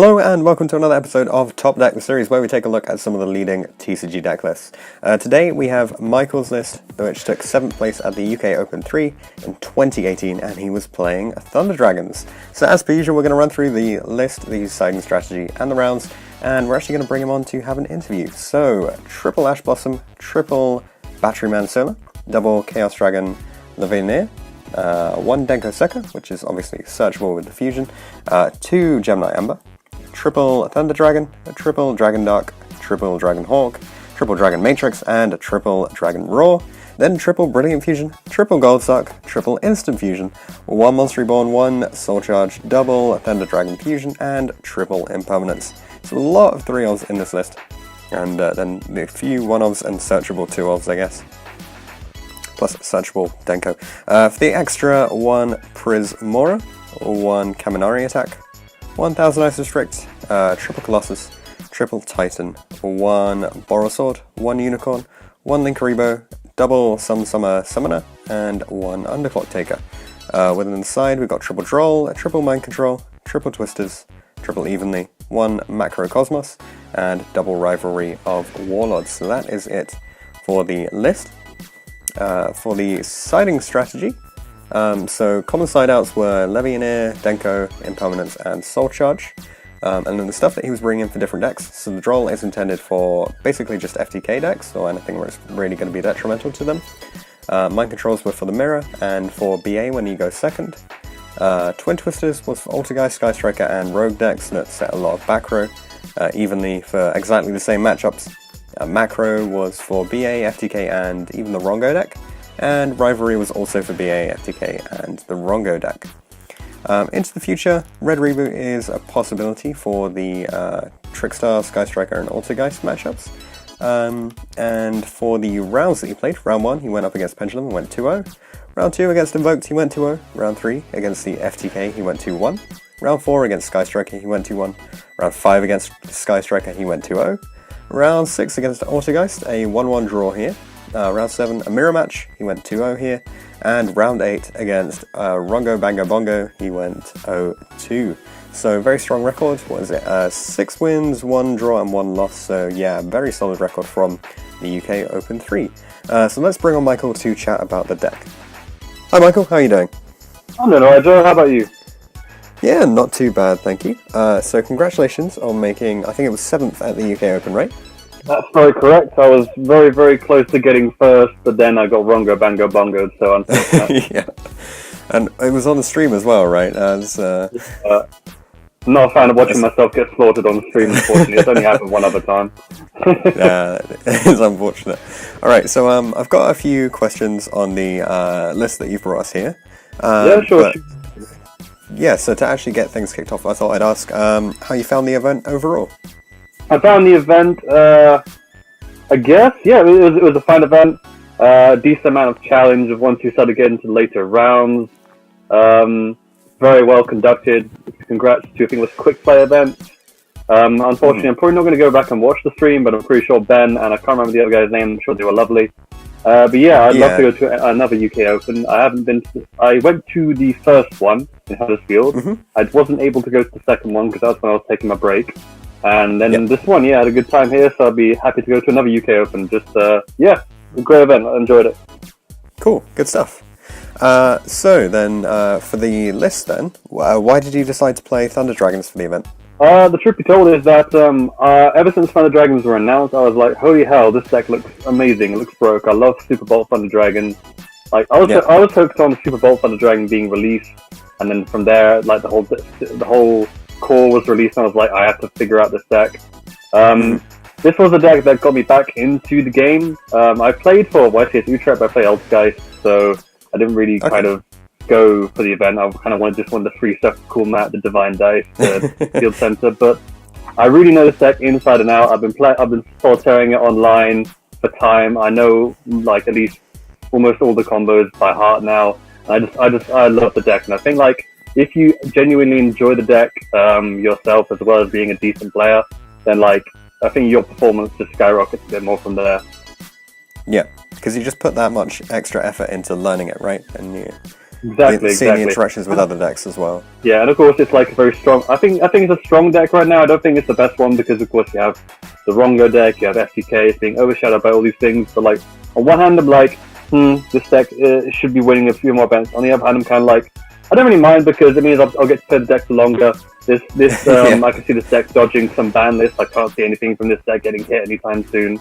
Hello and welcome to another episode of Top Deck, the series where we take a look at some of the leading TCG deck lists. Today we have Michael's list, which took 7th place at the UK Open 3 in 2018, and he was playing Thunder Dragons. So as per usual, we're going to run through the list, the siding strategy, and the rounds, and we're actually going to bring him on to have an interview. So, triple Ash Blossom, triple Batteryman Solar, double Chaos Dragon Lavinia, one Denko Sekka, which is obviously searchable with the fusion, 2 Gemini Ember, triple Thunder Dragon, a triple Dragon Dark, triple Dragon Hawk, triple Dragon Matrix, and a triple Dragon Roar. Then triple Brilliant Fusion, triple Gold Suck, triple Instant Fusion, one Monster Reborn, one Soul Charge, double Thunder Dragon Fusion, and triple Impermanence. So a lot of 3-ofs in this list, and then a few 1-ofs and searchable 2-ofs, I guess. Plus searchable Denko. For the extra, one Prismora, one Kaminari attack, 1000 Ice Restrict, triple Colossus, triple Titan, one Borosword, one Unicorn, one Linkaribo, double Summer Summoner, and one Underclock Taker. Within the side, we've got triple Droll, triple Mind Control, triple Twisters, triple Evenly, one Macro Cosmos, and double Rivalry of Warlords. So that is it for the list. For the siding strategy, so common side outs were Levianeer, Denko, Impermanence, and Soul Charge. And then the stuff that he was bringing in for different decks. So the Droll is intended for basically just FTK decks, or anything where it's really going to be detrimental to them. Mind Controls were for the Mirror, and for BA when you go second. Twin Twisters was for Altergeist, Sky Striker, and Rogue decks that set a lot of back row, evenly for exactly the same matchups. Macro was for BA, FTK, and even the Rongo deck, and Rivalry was also for BA, FTK, and the Rongo deck. Into the future, Red Reboot is a possibility for the Trickstar, Sky Striker, and Altergeist matchups. And for the rounds that he played, round 1 he went up against Pendulum and went 2-0. Round 2 against Invoked he went 2-0. Round 3 against the FTK he went 2-1. Round 4 against Sky Striker he went 2-1. Round 5 against Sky Striker he went 2-0. Round 6 against Altergeist, a 1-1 draw here. Round 7, a mirror match, he went 2-0 here. And round 8 against Rongo Bango Bongo, he went 0-2. So very strong record. What is it? 6 wins, 1 draw, and 1 loss. So yeah, very solid record from the UK Open 3. So let's bring on Michael to chat about the deck. Hi Michael, how are you doing? I'm doing alright, Joe. How about you? Yeah, not too bad, thank you. So congratulations on making, I think it was 7th at the UK Open, right? That's very correct. I was very, very close to getting first, but then I got Rongo Bango Bongoed, so unfortunate. Yeah, and it was on the stream as well, right? As I'm not a fan of watching myself get slaughtered on the stream, unfortunately. It's only happened one other time. Yeah, it's unfortunate. Alright, so I've got a few questions on the list that you've brought us here. Yeah, sure. Yeah, so to actually get things kicked off, I thought I'd ask how you found the event overall. I found the event, I guess, yeah, it was a fun event. Decent amount of challenge once you started getting to later rounds. Very well conducted. Congrats to, I think it was Quick Play event. Unfortunately, I'm probably not going to go back and watch the stream, but I'm pretty sure Ben, and I can't remember the other guy's name, I'm sure they were lovely. But yeah, I'd love to go to another UK Open. I went to the first one in Huddersfield. Mm-hmm. I wasn't able to go to the second one because that's when I was taking my break. And then this one, yeah, I had a good time here, so I'd be happy to go to another UK Open. Just, a great event. I enjoyed it. Cool, good stuff. So then, for the list then, why did you decide to play Thunder Dragons for the event? The truth be told is that ever since Thunder Dragons were announced, I was like, holy hell, this deck looks amazing. It looks broke. I love Super Bolt Thunder Dragon. Like I was hooked on Super Bolt Thunder Dragon being released, and then from there, like the whole core was released, and I was like, I have to figure out this deck. This was a deck that got me back into the game. I played for YCS Utrecht, but I played Altergeist, so I didn't really kind of go for the event. I kind of wanted the free stuff, cool mat, the Divine Dice, the Field Center, but I really know this deck inside and out. I've been solitairing it online for time. I know like at least almost all the combos by heart now. I love the deck, and I think like if you genuinely enjoy the deck yourself as well as being a decent player, then like I think your performance just skyrockets a bit more from there. Yeah, because you just put that much extra effort into learning it, right? And Exactly. seeing the interactions with other decks as well. Yeah, and of course it's like a very strong. I think it's a strong deck right now. I don't think it's the best one because of course you have the Rongo deck, you have FTK being overshadowed by all these things. But like on one hand, I'm like, this deck should be winning a few more events. On the other hand, I'm kind of like, I don't really mind because it means I'll get to play the deck for longer. This I can see this deck dodging some ban lists. I can't see anything from this deck getting hit anytime soon.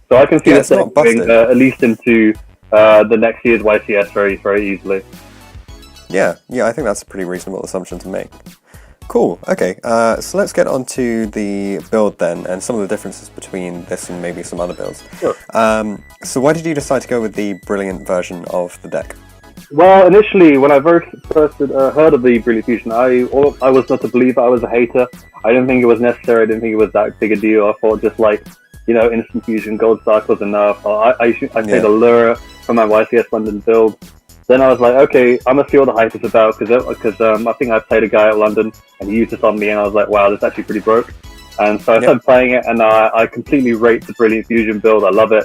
So I can see this deck going at least into the next year's YCS very, very easily. Yeah, I think that's a pretty reasonable assumption to make. Cool, okay, so let's get on to the build then, and some of the differences between this and maybe some other builds. Sure. So why did you decide to go with the Brilliant version of the deck? Well, initially, when I first heard of the Brilliant Fusion, I was not a believer, I was a hater. I didn't think it was necessary, I didn't think it was that big a deal. I thought just like, Instant Fusion, Gold Spark was enough. I played Allura from my YCS London build. Then I was like, okay, I'm gonna see what the hype is about because I think I played a guy at London and he used this on me and I was like, wow, this is actually pretty broke. And so I started playing it and I completely rate the Brilliant Fusion build. I love it.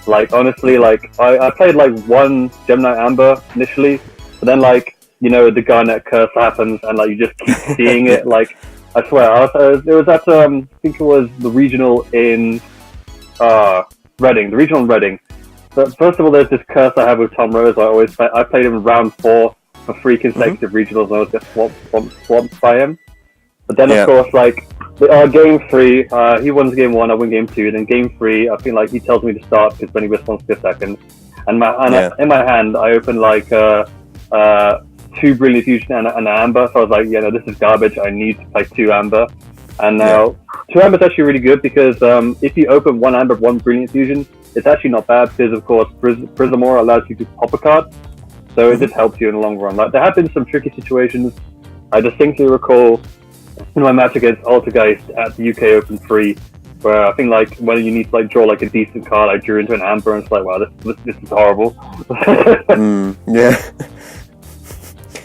Like honestly, like I played like one Gemini Amber initially, but then like the Garnet curse happens and like you just keep seeing it. Like I swear, it was at I think it was the regional in Reading, the regional in Reading. But first of all, there's this curse I have with Tom Rose. I played him in round 4 for 3 consecutive regionals, and I was just swamped by him. But then, of course, like game 3, he wins game 1, I win game 2. Then game 3, I feel like he tells me to start because then he responds to a second. And in my hand, I open like 2 Brilliant Fusion and an Amber. So I was like, no, this is garbage. I need to play 2 Amber. And now 2 Amber is actually really good because if you open 1 Amber, 1 Brilliant Fusion, it's actually not bad because, of course, Prismora allows you to pop a card, so it just helps you in the long run. Like there have been some tricky situations. I distinctly recall in my match against Altergeist at the UK Open 3, where I think like when you need to like draw like a decent card, I drew into an Amber, and it's like, wow, this is horrible.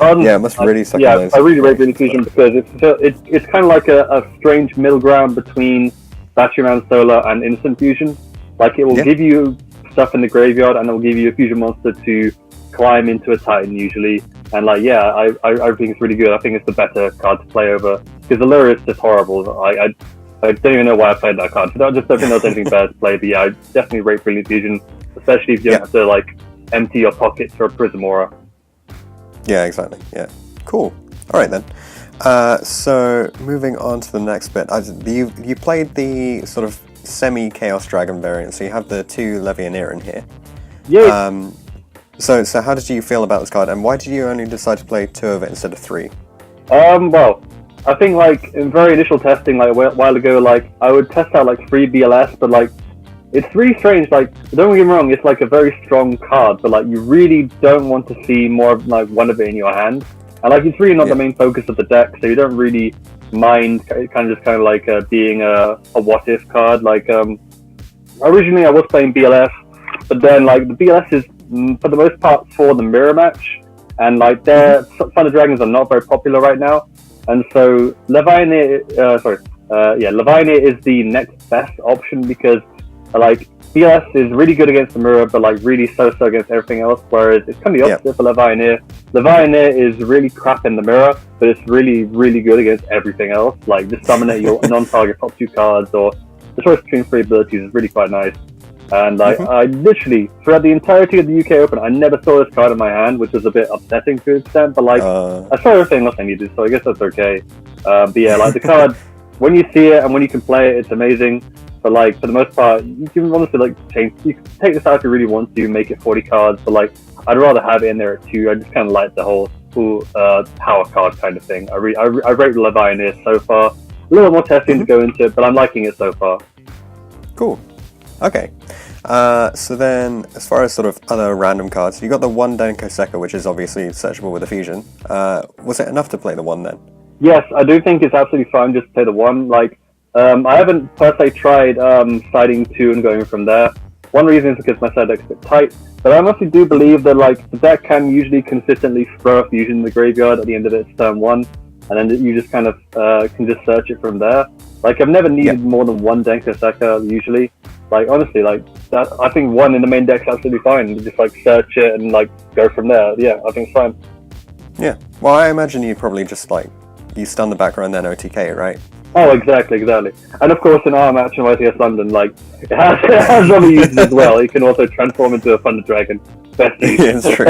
It must really suck. I really rate Brilliant Fusion because it's kind of like a strange middle ground between Batteryman Solar and Instant Fusion. Like it will give you stuff in the graveyard, and it will give you a fusion monster to climb into a Titan usually. And like, I think it's really good. I think it's the better card to play over because Allura is just horrible. I don't even know why I played that card. I just don't think there's anything better to play. But I definitely rate Brilliant Fusion, especially if you have to like empty your pockets for a Prismora. Yeah, exactly. Yeah, cool. All right then. So moving on to the next bit, you played the sort of semi-Chaos Dragon variant, so you have the 2 Levianeer in here. Yeah. So how did you feel about this card, and why did you only decide to play 2 of it instead of 3? Well, I think like in very initial testing, like a while ago, like I would test out like 3 BLS, but like it's really strange. Like don't get me wrong, it's like a very strong card, but like you really don't want to see more of like one of it in your hand, and like it's really not the main focus of the deck, so you don't really mind kind of like being a what if card. Like originally I was playing BLS, but then like the BLS is for the most part for the mirror match, and like Thunder Dragons are not very popular right now, and so Levianeer is the next best option because like BLS is really good against the mirror, but like really so-so against everything else, whereas it's kind of the opposite for Levianeer. Levianeer is really crap in the mirror, but it's really, really good against everything else. Like just summon it, your non-target top 2 cards, or the choice between 3 abilities is really quite nice. And like I literally, throughout the entirety of the UK Open, I never saw this card in my hand, which was a bit upsetting to an extent, but like I saw everything else I needed, so I guess that's okay. But yeah, like the card, when you see it and when you can play it, it's amazing. But like for the most part, you can honestly like change. You can take this out if you really want to, make it 40 cards. But like I'd rather have it in there at 2. I just kind of like the whole power card kind of thing. I rate Levianeer so far. A little more testing to go into it, but I'm liking it so far. Cool. Okay. So then, as far as sort of other random cards, you got the 1 Denko Sekka, which is obviously searchable with a fusion. Was it enough to play the 1 then? Yes, I do think it's absolutely fine just to play the 1. Like. I haven't per se tried siding 2 and going from there. One reason is because my side deck's a bit tight, but I honestly do believe that like the deck can usually consistently throw a fusion in the graveyard at the end of its turn 1, and then you just kind of can just search it from there. Like I've never needed more than 1 Denko Sekka usually. Like honestly, like that, I think 1 in the main deck's absolutely fine. You just like search it and like go from there. Yeah, I think it's fine. Yeah. Well, I imagine you probably just you stun the back row and then OTK, right? Oh, exactly. And of course, in our match in YTS London, it has other uses as well. You can also transform into a Thunder Dragon. Best use. It's true.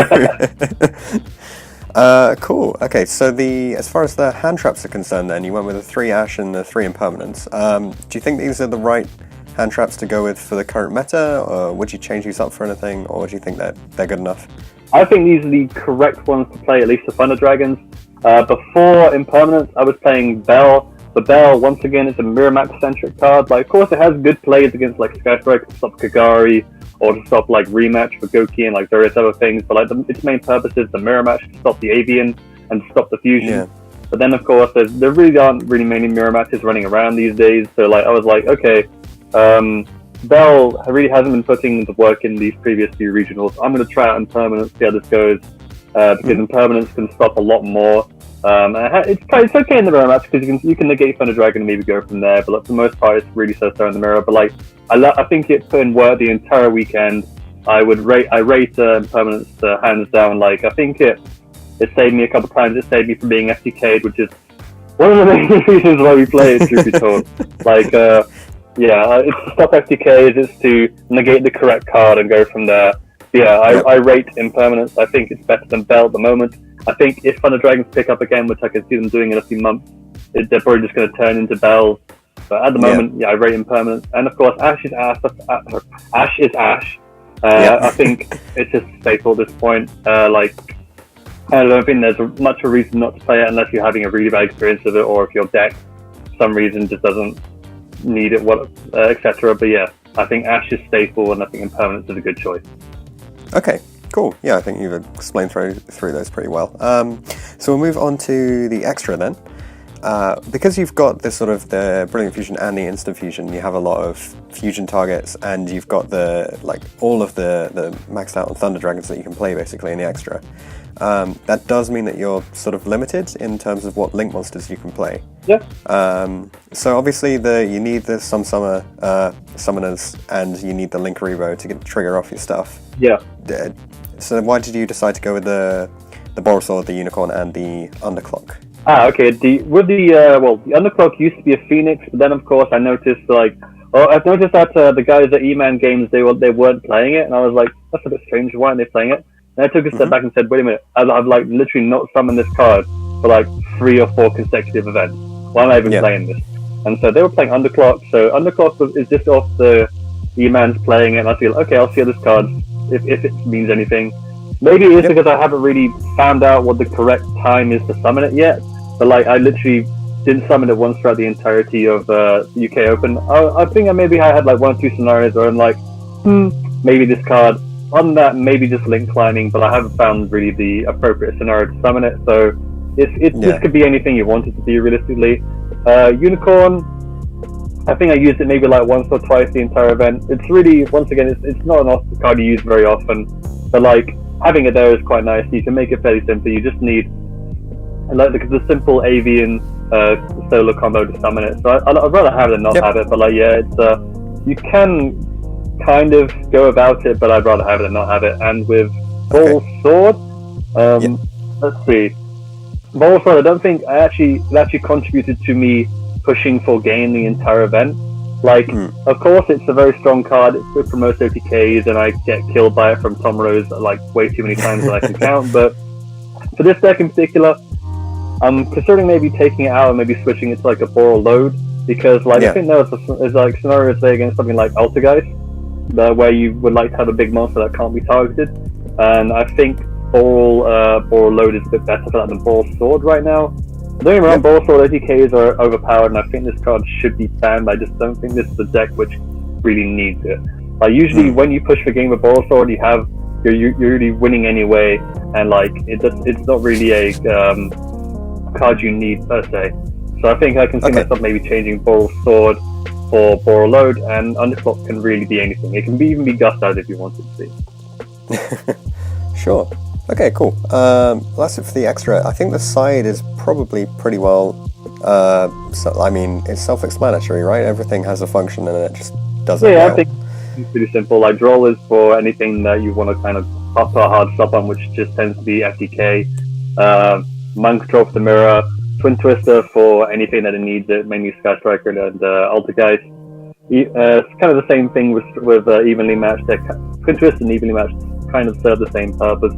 Cool. Okay, so as far as the hand traps are concerned, then you went with the 3 Ash and the 3 Impermanence. Do you think these are the right hand traps to go with for the current meta, or would you change these up for anything, or do you think that they're good enough? I think these are the correct ones to play, at least for Thunder Dragons. Before Impermanence, I was playing Bell. The Bell, once again, is a Mirror Max-centric card. Of course, it has good plays against, Skystrike to stop Kagari, or to stop, Rematch for Goki and, various other things. But, its main purpose is the Mirror Match to stop the Avian and to stop the Fusion. Yeah. But then, of course, there really aren't really many Mirror Matches running around these days. So, I was like, okay, Bell really hasn't been putting the work in these previous few regionals. I'm going to try out Impermanence, see how this goes, because Impermanence can stop a lot more. It's okay in the mirror match because you can negate Thunder Dragon and maybe go from there, but for the most part it's really so in the mirror. But I think it put in work the entire weekend. I rate Impermanence hands down. I think it saved me a couple of times. It saved me from being FTK'd, which is one of the main reasons why we play it, truth be told. It's to stop FTKs, it's to negate the correct card and go from there. I rate Impermanence. I think it's better than Bell at the moment. I think if Thunder Dragons pick up again, which I can see them doing in a few months, they're probably just going to turn into Bells. But at the moment, I rate Impermanence. And of course, Ash is Ash. Ash is Ash. I think it's just staple at this point. I don't think there's much of a reason not to play it unless you're having a really bad experience with it, or if your deck, for some reason, just doesn't need it, etc. But I think Ash is staple, and I think Impermanence is a good choice. Okay. Cool. Yeah, I think you've explained through those pretty well. So we'll move on to the extra then. Because you've got this sort of the Brilliant Fusion and the Instant Fusion, you have a lot of fusion targets, and you've got all of the maxed out on Thunder Dragons that you can play basically in the extra. That does mean that you're sort of limited in terms of what Link monsters you can play. Yeah. So obviously you need the Summoner summoners, and you need the Link Rebo to trigger off your stuff. Yeah. So why did you decide to go with the Borosaur, the Unicorn, and the Underclock? Okay. The Underclock used to be a Phoenix, but then of course I noticed I've noticed that the guys at E-Man Games they weren't playing it, and I was like, that's a bit strange. Why aren't they playing it? And I took a step back and said, wait a minute, I've literally not summoned this card for 3 or 4 consecutive events. Why am I even playing this? And so they were playing Underclock. So Underclock is just off the E-Man's playing it, and I feel okay. I'll see how this card if it means anything. Maybe it is because I haven't really found out what the correct time is to summon it yet. But I literally didn't summon it once throughout the entirety of UK Open. I think I had 1 or 2 scenarios where I'm maybe this card. On that, maybe just Link climbing, but I haven't found really the appropriate scenario to summon it. So this could be anything you want it to be realistically. Unicorn, I think I used it maybe once or twice the entire event. It's really, once again, it's not an card you use very often, but having it there is quite nice. You can make it fairly simple. You just need the simple Avian solo combo to summon it. So I'd rather have it than not have it. But it's you can kind of go about it, but I'd rather have it than not have it. And with Ball Sword, let's see. Ball Sword, I don't think it actually contributed to me pushing for gain the entire event. Of course, it's a very strong card. It promotes OTKs, and I get killed by it from Tom Rose way too many times that I can count. But for this deck in particular, I'm considering maybe taking it out and maybe switching it to a Boral Load, because I think there's scenarios there against something like Altergeist, where you would like to have a big monster that can't be targeted, and I think Boral Load is a bit better for that than Boral Sword right now. Don't get me wrong, Boral Sword OTKs are overpowered, and I think this card should be banned. I just don't think this is a deck which really needs it. Usually when you push for game with Boral Sword, you're really winning anyway, and it's not really a card you need per se. So I think I can see myself maybe changing Boral Sword for Boral Load, and Underclock can really be anything. It can even be Gust Out if you want it to be. Sure. Okay, cool. That's it for the extra. I think the side is probably pretty well. It's self-explanatory, right? Everything has a function, and it just does it. I think it's pretty simple. Draw is for anything that you want to kind of put a hard stop on, which just tends to be FTK. Mind Control for the mirror, Twin Twister for anything that it needs, mainly Sky Striker and Altergeist. It's kind of the same thing with Evenly Matched. Twin Twister and Evenly Matched kind of serve the same purpose.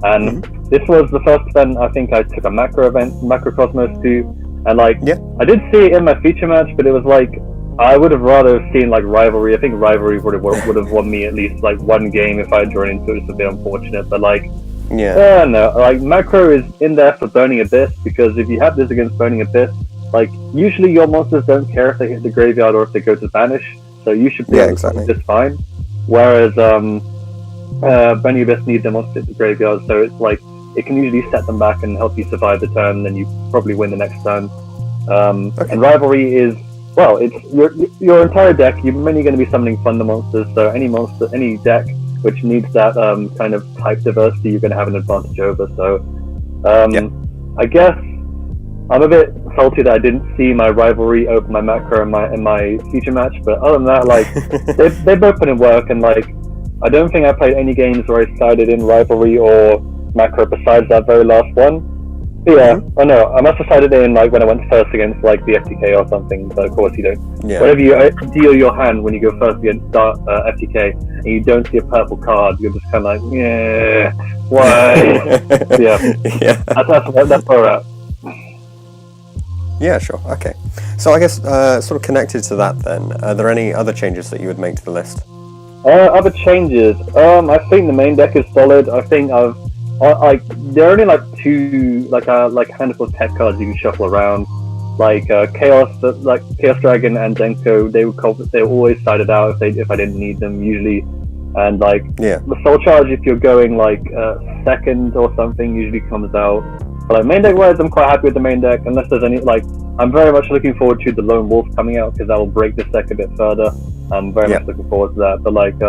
And this was the first event I think I took a macro Cosmos to. And like, I did see it in my feature match, but it was like, I would have rather seen like Rivalry. I think Rivalry would have won me at least like one game if I had drawn into it. It's a bit unfortunate, but like, no, like macro is in there for Burning Abyss, because if you have this against Burning Abyss, like usually your monsters don't care if they hit the graveyard or if they go to Banish, so you should be able to do just fine. Whereas Burning Abyss needs their monsters to hit the graveyard, so it's like it can usually set them back and help you survive the turn, and then you probably win the next turn. And Rivalry is, well, it's your entire deck. You're mainly going to be summoning Thunder monsters, so any deck which needs that kind of type diversity, you're going to have an advantage over. So I guess I'm a bit salty that I didn't see my Rivalry open my macro in my feature match, but other than that, like they've both been in work, and like I don't think I played any games where I sided in Rivalry or macro besides that very last one. But yeah, I know I must have sided in like when I went first against like the FTK or something, but of course you don't. Whenever you deal your hand when you go first against FTK and you don't see a purple card, you're just kind of like, why? That's where we're at. Yeah, sure. Okay. So I guess sort of connected to that then, are there any other changes that you would make to the list? Other changes. I think the main deck is solid. I think there are only like two, like a handful of tech cards you can shuffle around. Like Chaos Dragon and Denko, they were always sided out if I didn't need them usually. And like the Soul Charge, if you're going like second or something, usually comes out. But like main deck wise, I'm quite happy with the main deck. Unless there's any I'm very much looking forward to the Lone Wolf coming out, because that will break this deck a bit further. I'm very much looking forward to that. But like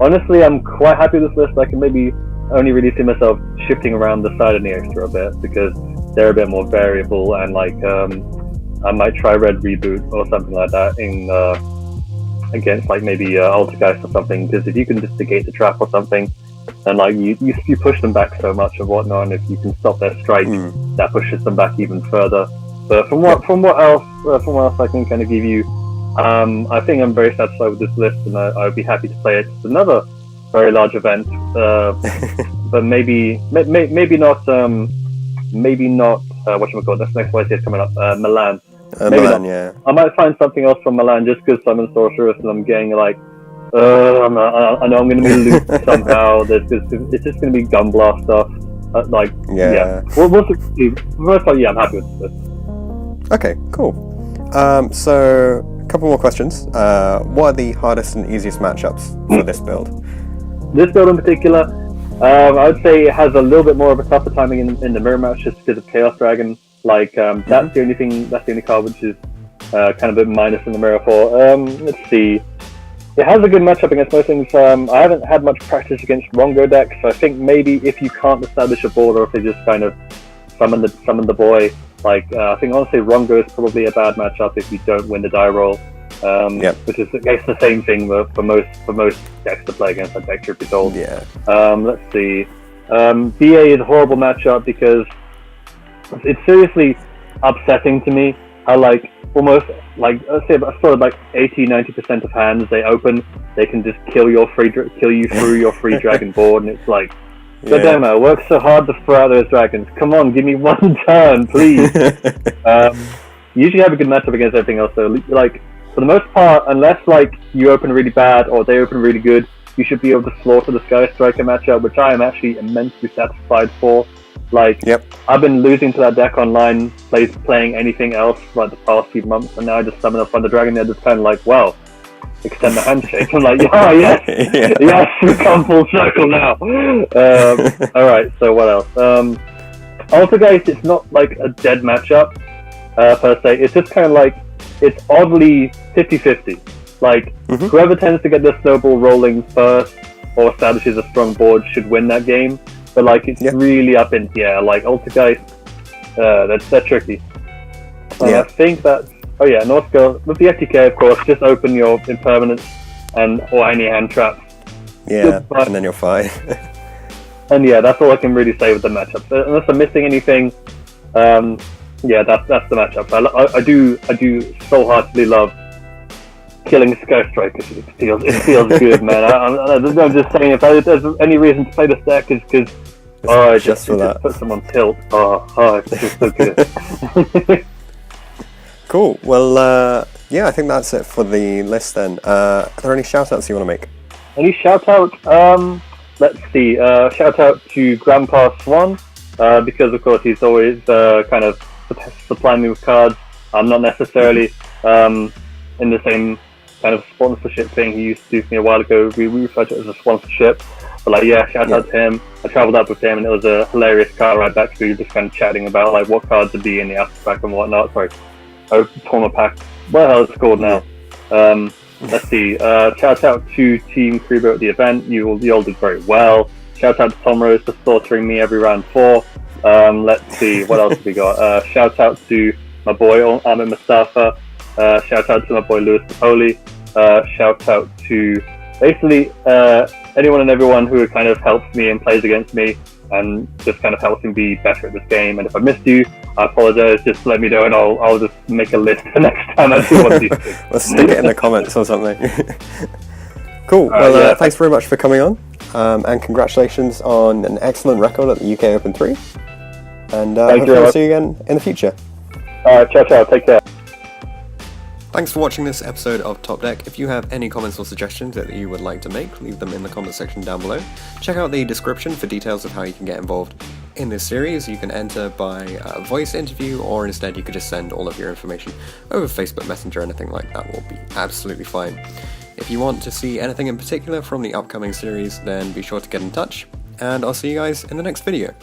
honestly, I'm quite happy with this list. I can maybe only really see myself shifting around the side of the extra a bit, because they're a bit more variable, and like I might try Red Reboot or something like that in against like maybe Altergeist or something, because if you can just negate the trap or something, and like you push them back so much and whatnot, and if you can stop their strike, that pushes them back even further. But from what else I can kind of give you, I think I'm very satisfied with this list, and I would be happy to play it. It's another very large event, but maybe not whatchamacallit, that's next YCS coming up, Milan. Milan, I might find something else from Milan, just because Summon Sorceress and I'm getting like I know I'm going to be looped somehow. It's just going to be Gunblast stuff. We'll see. Most likely, I'm happy with this. Okay, cool. So a couple more questions. What are the hardest and easiest matchups for this build? This build in particular, I would say it has a little bit more of a tougher timing in the mirror match, just because of Chaos Dragon. Like that's the only card which is kind of a bit minus in the mirror for. Let's see. It has a good matchup against most things. I haven't had much practice against Rongo decks, so I think maybe if you can't establish a board, or if they just kind of summon the boy, like I think honestly Rongo is probably a bad matchup if you don't win the die roll. Which is I guess the same thing for most decks to play against, like Deck Result. Let's see. BA is a horrible matchup because it's seriously upsetting to me how like almost like let's say sort of like 80-90% of hands they open, they can just kill you through your free dragon board, and it's like, God damn it, I worked so hard to throw out those dragons. Come on, give me one turn, please. Usually have a good matchup against everything else, though. Like for the most part, unless like you open really bad or they open really good, you should be able to slaughter the Sky Striker matchup, which I am actually immensely satisfied for. Like, I've been losing to that deck online, playing anything else like the past few months, and now I just summon up Thunder Dragon. They're just kind of like, well, extend the handshake. I'm like, oh yes, yes, we've come full circle now. All right, so what else? Altergeist, it's not like a dead matchup per se. It's just kind of like, it's oddly 50-50. Like, whoever tends to get the snowball rolling first or establishes a strong board should win that game. But like, it's really up in the air. Like Altergeist, that's tricky. I think that's North Girl with the FTK, of course. Just open your impermanence or any hand traps. And then you're fine. And yeah, that's all I can really say with the matchup. So unless I'm missing anything, yeah, that's the matchup. I do so heartily love killing Sky Strikers. It feels good, man. I'm just saying, if there's any reason to play this deck, is because it just puts them on tilt. It's just so good. Cool. Well, yeah, I think that's it for the list then. Are there any shout-outs you want to make? Any shout-out? Let's see. Shout out to Grandpa Swan, because of course he's always kind of supplying me with cards. I'm not necessarily in the same kind of sponsorship thing he used to do for me a while ago. We referred to it as a sponsorship. But like, yeah, shout out to him. I travelled up with him and it was a hilarious car ride back. So we were just kind of chatting about like what cards would be in the after pack and whatnot. Sorry, tournament pack. What the hell is it called now? Let's see. Shout out to Team Kribo at the event. You all did very well. Shout out to Tom Rose for slaughtering me every round 4. Let's see. What else have we got? Shout out to my boy Ahmed Mustafa. Shout out to my boy Lewis Napoli. Shout out to basically anyone and everyone who kind of helps me and plays against me and just kind of helps me be better at this game. And if I missed you, I apologize. Just let me know and I'll just make a list the next time I do one of these things. We'll stick it in the comments or something. Cool. Well, thanks very much for coming on. And congratulations on an excellent record at the UK Open 3. And hopefully I'll see you again in the future. Ciao. Take care. Thanks for watching this episode of Top Deck. If you have any comments or suggestions that you would like to make, leave them in the comment section down below. Check out the description for details of how you can get involved in this series. You can enter by voice interview, or instead you could just send all of your information over Facebook Messenger. Anything like that will be absolutely fine. If you want to see anything in particular from the upcoming series, then be sure to get in touch, and I'll see you guys in the next video.